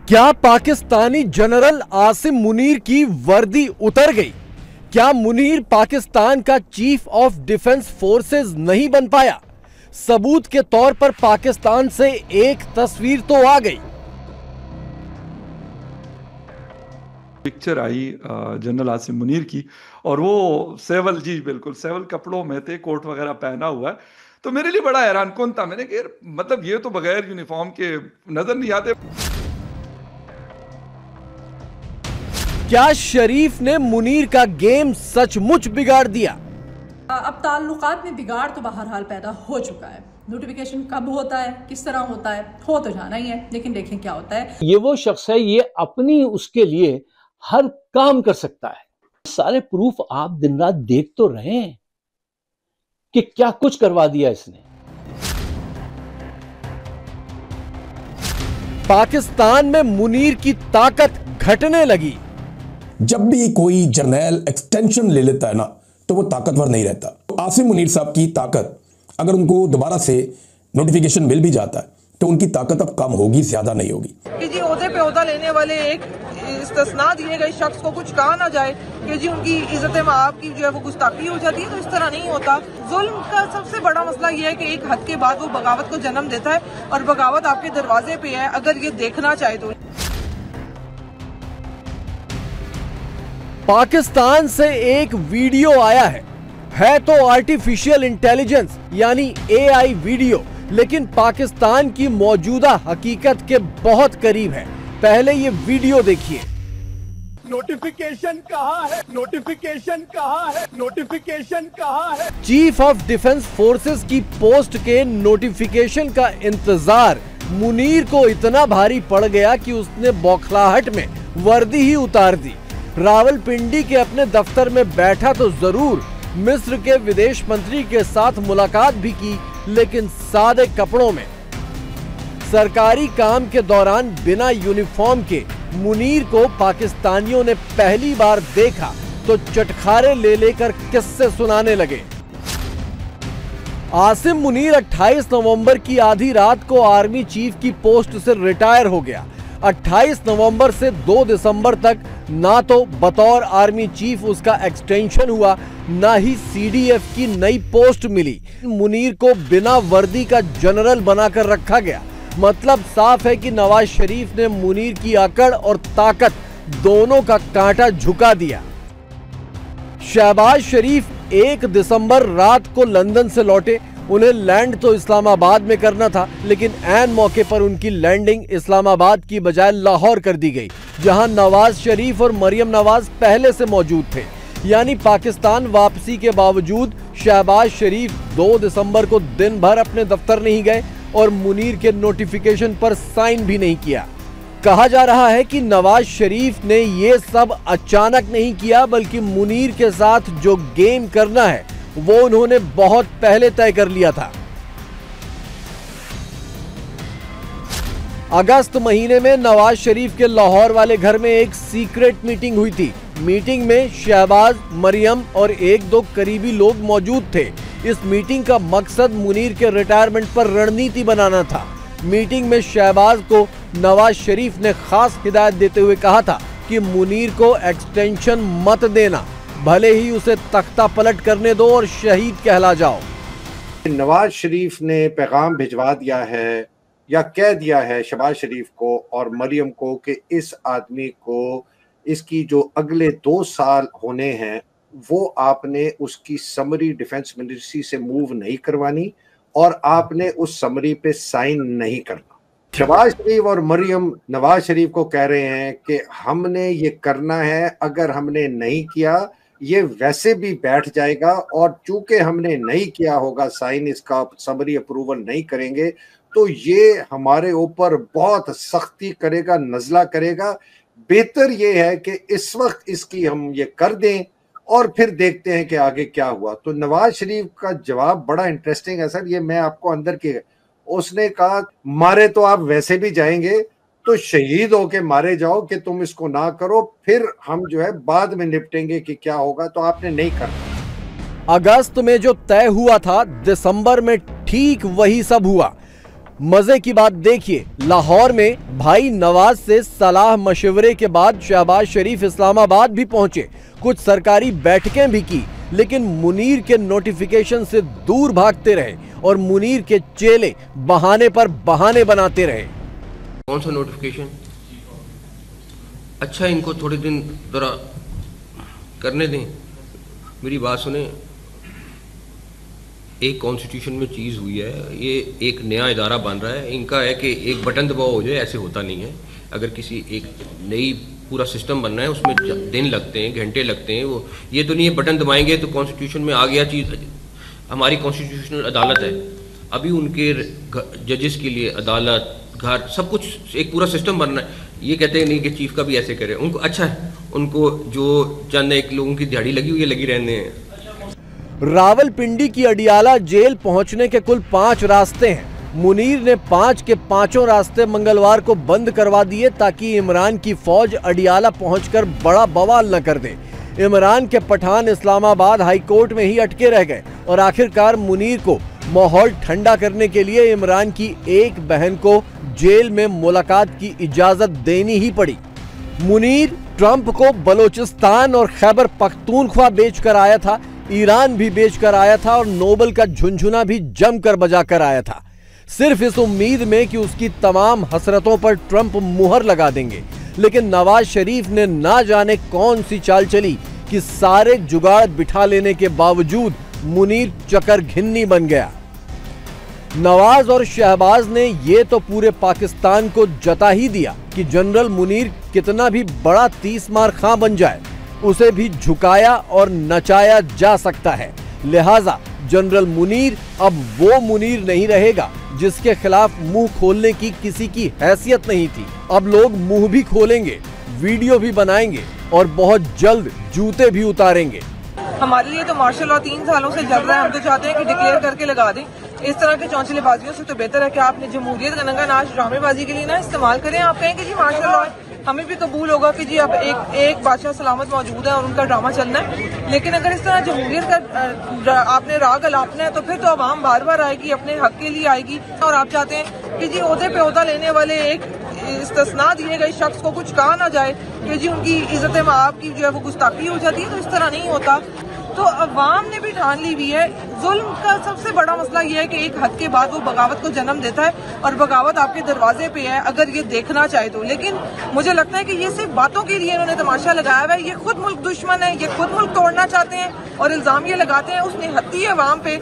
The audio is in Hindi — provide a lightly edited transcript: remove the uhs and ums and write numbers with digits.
क्या पाकिस्तानी जनरल आसिम मुनीर की वर्दी उतर गई? क्या मुनीर पाकिस्तान का चीफ ऑफ डिफेंस फोर्सेस नहीं बन पाया? सबूत के तौर पर पाकिस्तान से एक तस्वीर तो आ गई। Picture I general Asim Munir की और वो सेवल, जी बिल्कुल सेवल कपड़ों में थे, कोट वगैरह पहना हुआ है। तो मेरे लिए बड़ा हैरान कौन था। मैंने कहा मतलब ये तो बगैर यूनिफॉर्म के नजर नहीं आते। क्या शरीफ ने मुनीर का गेम सचमुच बिगाड़ दिया? अब ताल्लुकात में बिगाड़ तो बहरहाल पैदा हो चुका है। नोटिफिकेशन कब होता है, किस तरह होता है, हो तो जाना ही है, लेकिन देखें क्या होता है। ये वो शख्स है, ये अपनी उसके लिए हर काम कर सकता है। सारे प्रूफ आप दिन रात देख तो रहे हैं कि क्या कुछ करवा दिया इसने। पाकिस्तान में मुनीर की ताकत घटने लगी। जब भी कोई जर्नैल एक्सटेंशन ले लेता है ना, तो वो ताकतवर नहीं रहता। तो आसिम मुनीर साहब की ताकत, अगर उनको दोबारा से नोटिफिकेशन मिल भी जाता है तो उनकी ताकत अब कम होगी, ज्यादा नहीं होगी। कि जी ओहदे पे ओहदा लेने वाले एक इस्तिस्ना दिए गए शख्स को कुछ कहा ना जाए कि जी उनकी इज्जत माब की जो है वो गुस्ताखी हो जाती है, तो इस तरह नहीं होता। जुल्म का सबसे बड़ा मसला ये है कि एक हद के बाद वो बगावत को जन्म देता है और बगावत आपके दरवाजे पे है, अगर ये देखना चाहे तो। पाकिस्तान से एक वीडियो आया है तो आर्टिफिशियल इंटेलिजेंस यानी AI वीडियो, लेकिन पाकिस्तान की मौजूदा हकीकत के बहुत करीब है। पहले ये वीडियो देखिए। नोटिफिकेशन कहाँ है? नोटिफिकेशन कहाँ है? नोटिफिकेशन कहाँ है? चीफ ऑफ डिफेंस फोर्सेस की पोस्ट के नोटिफिकेशन का इंतजार मुनीर को इतना भारी पड़ गया कि उसने बौखलाहट में वर्दी ही उतार दी। रावलपिंडी के अपने दफ्तर में बैठा तो जरूर, मिस्र के विदेश मंत्री के साथ मुलाकात भी की, लेकिन सादे कपड़ों में। सरकारी काम के दौरान बिना यूनिफॉर्म के मुनीर को पाकिस्तानियों ने पहली बार देखा तो चटखारे ले लेकर किस्से सुनाने लगे। आसिम मुनीर 28 नवंबर की आधी रात को आर्मी चीफ की पोस्ट से रिटायर हो गया। 28 नवंबर से 2 दिसंबर तक ना तो बतौर आर्मी चीफ उसका एक्सटेंशन हुआ, ना ही CDF की नई पोस्ट मिली। मुनीर को बिना वर्दी का जनरल बनाकर रखा गया। मतलब साफ है कि नवाज शरीफ ने मुनीर की अकड़ और ताकत दोनों का कांटा झुका दिया। शहबाज शरीफ 1 दिसंबर रात को लंदन से लौटे। उन्हें लैंड तो इस्लामाबाद में करना था, लेकिन ऐन मौके पर उनकी लैंडिंग इस्लामाबाद की बजाय लाहौर कर दी गई, जहां नवाज शरीफ और मरियम नवाज पहले से मौजूद थे। यानी पाकिस्तान वापसी के बावजूद शहबाज शरीफ 2 दिसंबर को दिन भर अपने दफ्तर नहीं गए और मुनीर के नोटिफिकेशन पर साइन भी नहीं किया। कहा जा रहा है कि नवाज शरीफ ने ये सब अचानक नहीं किया, बल्कि मुनीर के साथ जो गेम करना है वो उन्होंने बहुत पहले तय कर लिया था। अगस्त महीने में नवाज शरीफ के लाहौर वाले घर में एक सीक्रेट मीटिंग हुई थी। मीटिंग में शहबाज, मरियम और 1-2 करीबी लोग मौजूद थे। इस मीटिंग का मकसद मुनीर के रिटायरमेंट पर रणनीति बनाना था। मीटिंग में शहबाज को नवाज शरीफ ने खास हिदायत देते हुए कहा था कि मुनीर को एक्सटेंशन मत देना, भले ही उसे तख्ता पलट करने दो और शहीद कहला जाओ। नवाज शरीफ ने पैगाम भिजवा दिया है या कह दिया है शहबाज शरीफ को और मरियम को कि इस आदमी को इसकी जो अगले 2 साल होने हैं वो आपने उसकी समरी डिफेंस मिनिस्ट्री से मूव नहीं करवानी और आपने उस समरी पे साइन नहीं करना। शहबाज शरीफ और मरियम नवाज शरीफ को कह रहे हैं कि हमने ये करना है, अगर हमने नहीं किया ये वैसे भी बैठ जाएगा और चूंकि हमने नहीं किया होगा साइन, इसका समरी अप्रूवल नहीं करेंगे तो ये हमारे ऊपर बहुत सख्ती करेगा, नजला करेगा। बेहतर ये है कि इस वक्त इसकी हम ये कर दें और फिर देखते हैं कि आगे क्या हुआ। तो नवाज शरीफ का जवाब बड़ा इंटरेस्टिंग है सर, ये मैं आपको अंदर के, उसने कहा मारे तो आप वैसे भी जाएंगे तो शहीद होके मारे जाओ कि तुम इसको ना करो, फिर हम जो है बाद में निपटेंगे कि क्या होगा। तो आपने नहीं करना। अगस्त में जो तय हुआ था, दिसंबर में ठीक वही सब हुआ। मजे की बात देखिए, लाहौर में भाई नवाज से सलाह मशवरे के बाद शहबाज शरीफ इस्लामाबाद भी पहुंचे, कुछ सरकारी बैठकें भी की, लेकिन मुनीर के नोटिफिकेशन से दूर भागते रहे और मुनीर के चेले बहाने पर बहाने बनाते रहे। कौन सा नोटिफिकेशन? अच्छा, इनको थोड़े दिन जरा करने दें, मेरी बात सुने। एक कॉन्स्टिट्यूशन में चीज़ हुई है, ये एक नया इदारा बन रहा है, इनका है कि एक बटन दबाव हो जाए, ऐसे होता नहीं है। अगर किसी एक नई पूरा सिस्टम बनना है, उसमें दिन लगते हैं, घंटे लगते हैं। वो ये तो नहीं है बटन दबाएंगे तो कॉन्स्टिट्यूशन में आ गया चीज़। हमारी कॉन्स्टिट्यूशनल अदालत है, अभी उनके जजेस के लिए अदालत, घर, सब कुछ एक पूरा सिस्टम बनना है। ये कहते हैं नहीं कि चीफ का भी ऐसे करे, उनको अच्छा है, उनको जो चंद एक लोगों की दिहाड़ी लगी हुई है लगी रहने हैं। रावलपिंडी की अडियाला जेल पहुंचने के कुल 5 रास्ते हैं। मुनीर ने 5 के 5 रास्ते मंगलवार को बंद करवा दिए ताकि इमरान की फौज अडियाला पहुंचकर बड़ा बवाल न कर दे। इमरान के पठान इस्लामाबाद हाईकोर्ट में ही अटके रह गए और आखिरकार मुनीर को माहौल ठंडा करने के लिए इमरान की एक बहन को जेल में मुलाकात की इजाजत देनी ही पड़ी। मुनीर ट्रंप को बलोचिस्तान और खैबर पख्तूनख्वा बेचकर आया था, ईरान भी बेचकर आया था और नोबल का झुनझुना भी जमकर बजाकर आया था, सिर्फ इस उम्मीद में कि उसकी तमाम हसरतों पर ट्रंप मुहर लगा देंगे। लेकिन नवाज शरीफ ने ना जाने कौन सी चाल चली कि सारे जुगाड़ बिठा लेने के बावजूद मुनीर चकर घिन्नी बन गया। नवाज और शहबाज ने यह तो पूरे पाकिस्तान को जता ही दिया कि जनरल मुनीर कितना भी बड़ा 30 मार खां बन जाए, उसे भी झुकाया और नचाया जा सकता है। लिहाजा जनरल मुनीर अब वो मुनीर नहीं रहेगा जिसके खिलाफ मुंह खोलने की किसी की हैसियत नहीं थी। अब लोग मुंह भी खोलेंगे, वीडियो भी बनाएंगे और बहुत जल्द जूते भी उतारेंगे। हमारे लिए तो मार्शल लॉ 3 सालों से चल रहा है, हम तो चाहते हैं कि डिक्लेयर करके लगा दें। इस तरह के चौंचलेबाजियों से तो बेहतर है कि आपने जमहूरियत का नंगा नाच ड्रामेबाजी के लिए ना इस्तेमाल करें। आप कहें कि जी मार्शल लॉ, हमें भी कबूल होगा कि जी अब एक बादशाह सलामत मौजूद है और उनका ड्रामा चलना है। लेकिन अगर इस तरह जमहूरियत का आपने राग अलापना है तो फिर तो आवाम बार बार आएगी, अपने हक के लिए आएगी। और आप चाहते हैं कि जी ओहदे पे ओहदा लेने वाले एक इस्तिस्ना दिए गए शख्स को कुछ कहा ना जाए कि जी उनकी इज्जत माब की जो है वो गुस्ताखी हो जाती है, तो इस तरह नहीं होता। तो अवाम ने भी ठान ली हुई है। जुल्म का सबसे बड़ा मसला यह है कि एक हद के बाद वो बगावत को जन्म देता है और बगावत आपके दरवाजे पे है अगर ये देखना चाहे तो। लेकिन मुझे लगता है कि ये सिर्फ बातों के लिए इन्होंने तमाशा लगाया हुआ है। ये खुद मुल्क दुश्मन है, ये खुद मुल्क तोड़ना चाहते हैं और इल्जाम ये लगाते हैं उस निहत्ती अवाम पे।